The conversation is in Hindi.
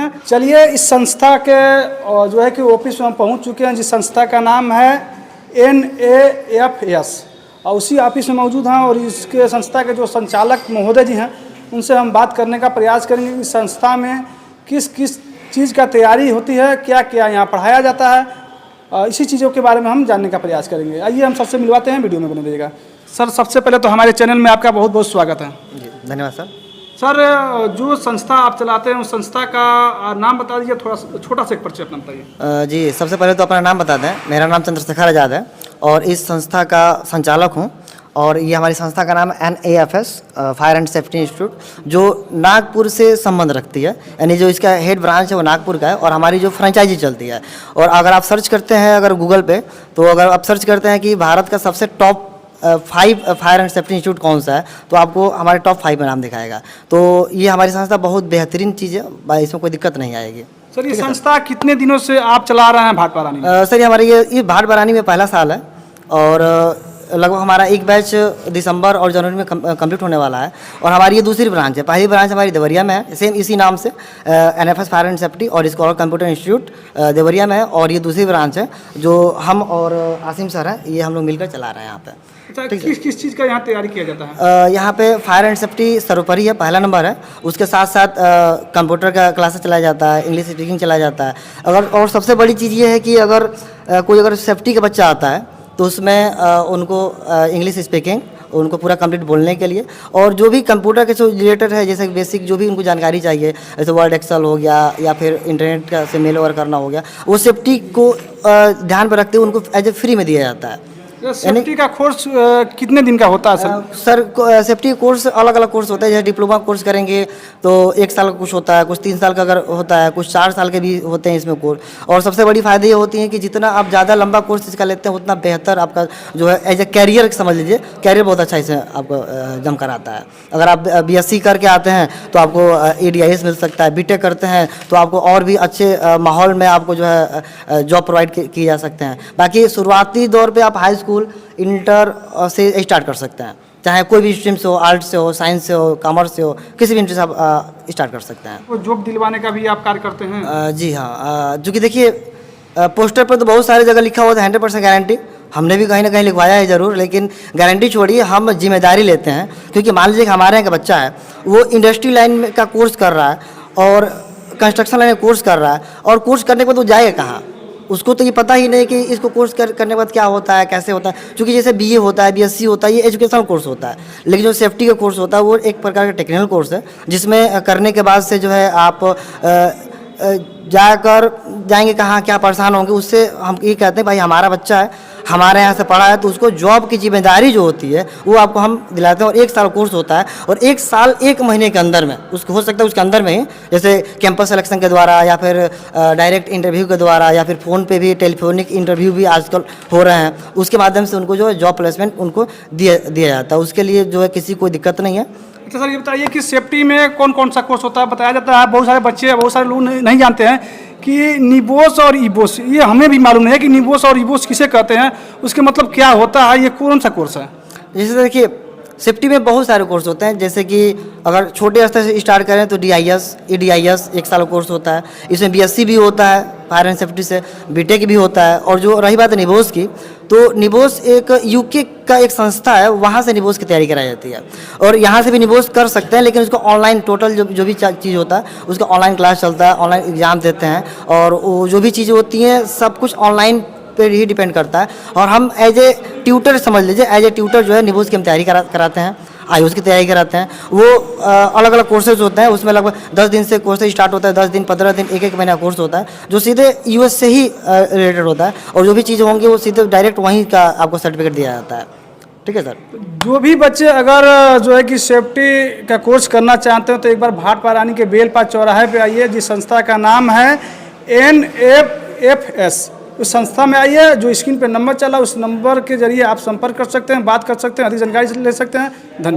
हैं। चलिए इस संस्था के जो है कि ऑफिस में हम पहुंच चुके हैं, जिस संस्था का नाम है NAFS, और उसी ऑफिस में मौजूद हैं और इसके संस्था के जो संचालक महोदय जी हैं उनसे हम बात करने का प्रयास करेंगे कि संस्था में किस किस चीज़ का तैयारी होती है, क्या क्या यहाँ पढ़ाया जाता है, इसी चीज़ों के बारे में हम जानने का प्रयास करेंगे। आइए हम सबसे मिलवाते हैं, वीडियो में बने रहिएगा। सर सबसे पहले तो हमारे चैनल में आपका बहुत बहुत स्वागत है। जी धन्यवाद सर। सर जो संस्था आप चलाते हैं उस संस्था का नाम बता दीजिए, थोड़ा छोटा सा एक परिचय अपना बताइए। जी सबसे पहले तो अपना नाम बता दें। मेरा नाम चंद्रशेखर आज़ाद है और इस संस्था का संचालक हूँ। और ये हमारी संस्था का नाम है NAFS fire and safety institute, जो नागपुर से संबंध रखती है, यानी जो इसका हेड ब्रांच है वो नागपुर का है और हमारी जो फ्रेंचाइजी चलती है। और अगर आप सर्च करते हैं अगर गूगल पे, तो अगर आप सर्च करते हैं कि भारत का सबसे top 5 fire and safety institute कौन सा है, तो आपको हमारे टॉप 5 में नाम दिखाएगा। तो ये हमारी संस्था बहुत बेहतरीन चीज़ है, इसमें कोई दिक्कत नहीं आएगी। सर ये संस्था कितने दिनों से आप चला रहे हैं भाट-बरानी में? सर हमारे ये भाट-बरानी में पहला साल है और लगभग हमारा एक बैच दिसंबर और जनवरी में कंप्लीट होने वाला है। और हमारी ये दूसरी ब्रांच है। पहली ब्रांच हमारी देवरिया में है, सेम इसी नाम से NFS फायर एंड सेफ्टी और स्कॉलर कंप्यूटर इंस्टीट्यूट देवरिया में है। और ये दूसरी ब्रांच है जो हम और आसिम सर हैं, ये हम लोग मिलकर चला रहे हैं यहाँ पे। अच्छा, किस चीज़ का यहाँ तैयारी किया जाता है? यहाँ पे फायर एंड सेफ्टी सर्वोपरि है, पहला नंबर है। उसके साथ साथ कंप्यूटर का क्लासेस चलाया जाता है, इंग्लिश स्पीकिंग चलाया जाता है। और सबसे बड़ी चीज़ ये है कि अगर कोई सेफ्टी का बच्चा आता है तो उसमें उनको इंग्लिश स्पीकिंग उनको पूरा कंप्लीट बोलने के लिए, और जो भी कंप्यूटर के जो रिलेटेड है, जैसे बेसिक जो भी उनको जानकारी चाहिए, जैसे वर्ड एक्सेल हो गया या फिर इंटरनेट का से मेल ओवर करना हो गया, वो सेफ्टी को ध्यान पर रखते हुए उनको एज ए फ्री में दिया जाता है। सेफ्टी का कोर्स कितने दिन का होता है सर? सर सेफ्टी कोर्स अलग अलग कोर्स होता है। जैसे डिप्लोमा कोर्स करेंगे तो 1 साल का कुछ होता है, कुछ 3 साल का अगर होता है, कुछ 4 साल के भी होते हैं इसमें कोर्स। और सबसे बड़ी फ़ायदे ये होती है कि जितना आप ज़्यादा लंबा कोर्स इसका लेते हैं उतना बेहतर आपका जो है एज ए कैरियर समझ लीजिए, कैरियर बहुत अच्छा इससे आपको जम कर आता है। अगर आप BSc करके आते हैं तो आपको ADIS मिल सकता है, BTech करते हैं तो आपको और भी अच्छे माहौल में आपको जो है जॉब प्रोवाइड किए जा सकते हैं। बाकी शुरुआती दौर पर आप हाई स्कूल इंटर से स्टार्ट कर सकते हैं, चाहे कोई भी स्ट्रीम से हो, आर्ट से हो, साइंस से हो, कॉमर्स से हो, किसी भी इंटरेस्ट आप स्टार्ट कर सकते हैं। वो जॉब दिलवाने का भी आप कार्य करते हैं? जी हाँ, जो कि देखिए पोस्टर पर तो बहुत सारी जगह लिखा हुआ था 100% गारंटी। हमने भी कहीं ना कहीं लिखवाया है ज़रूर, लेकिन गारंटी छोड़िए, हम जिम्मेदारी लेते हैं। क्योंकि मान लीजिए कि हमारे यहाँ का बच्चा है, वो इंडस्ट्री लाइन का कोर्स कर रहा है और कंस्ट्रक्शन लाइन में कोर्स कर रहा है, और कोर्स करने के बाद वो जाएगा कहाँ? उसको तो ये पता ही नहीं कि इसको कोर्स करने के बाद क्या होता है, कैसे होता है। क्योंकि जैसे BA होता है, BSc होता है, ये एजुकेशनल कोर्स होता है। लेकिन जो सेफ्टी का कोर्स होता है वो एक प्रकार का टेक्निकल कोर्स है, जिसमें करने के बाद से जो है आप जाएंगे कहाँ, क्या परेशान होंगे। उससे हम ये कहते हैं भाई हमारा बच्चा है, हमारे यहाँ से पढ़ा है, तो उसको जॉब की जिम्मेदारी जो होती है वो आपको हम दिलाते हैं। और 1 साल कोर्स होता है और 1 साल 1 महीने के अंदर में उसको हो सकता है उसके अंदर में ही, जैसे कैंपस सिलेक्शन के द्वारा या फिर डायरेक्ट इंटरव्यू के द्वारा या फिर फ़ोन पे भी टेलीफोनिक इंटरव्यू भी आजकल हो रहे हैं, उसके माध्यम से उनको जो है जॉब प्लेसमेंट उनको दिया जाता है। उसके लिए जो है किसी कोई दिक्कत नहीं है। अच्छा सर ये बताइए कि सेफ्टी में कौन कौन सा कोर्स होता है? बताया जाता है, बहुत सारे बच्चे, बहुत सारे लोग नहीं जानते हैं कि निबोस और ईबोस, ये हमें भी मालूम नहीं है कि निबोस और ईबोस किसे कहते हैं, उसके मतलब क्या होता है, ये कौन सा कोर्स है? जैसे देखिए सेफ्टी में बहुत सारे कोर्स होते हैं। जैसे कि अगर छोटे स्तर से स्टार्ट करें तो DIS, EDIS 1 साल कोर्स होता है। इसमें BSc भी होता है फायर एंड सेफ्टी से, BTech भी होता है। और जो रही बात है निबोस की, तो निबोस एक UK का एक संस्था है, वहाँ से निबोस की तैयारी कराई जाती है। और यहाँ से भी निबोस कर सकते हैं, लेकिन उसको ऑनलाइन टोटल जो भी चीज़ होता है उसका ऑनलाइन क्लास चलता है, ऑनलाइन एग्ज़ाम देते हैं, और वो जो भी चीज़ें होती हैं सब कुछ ऑनलाइन पे ही डिपेंड करता है। और हम एज ए ट्यूटर समझ लीजिए, एज ए ट्यूटर जो है निबोस की हम तैयारी कराते हैं, IOS की तैयारी कराते हैं। वो अलग अलग कोर्सेज होते हैं, उसमें लगभग 10 दिन से कोर्सेज स्टार्ट होता है, 10 दिन 15 दिन 1-1 महीना कोर्स होता है, जो सीधे US से ही रिलेटेड होता है। और जो भी चीज़ें होंगी वो सीधे डायरेक्ट वहीं का आपको सर्टिफिकेट दिया जाता है। ठीक है सर। जो भी बच्चे अगर जो है कि सेफ्टी का कोर्स करना चाहते हो तो एक बार भाट-बरानी के बेलपात चौराहे पे आइए, जिस संस्था का नाम है NAFS। उस संस्था में आइए, जो स्क्रीन पे नंबर चला उस नंबर के जरिए आप संपर्क कर सकते हैं, बात कर सकते हैं, अधिक जानकारी ले सकते हैं। धन्यवाद।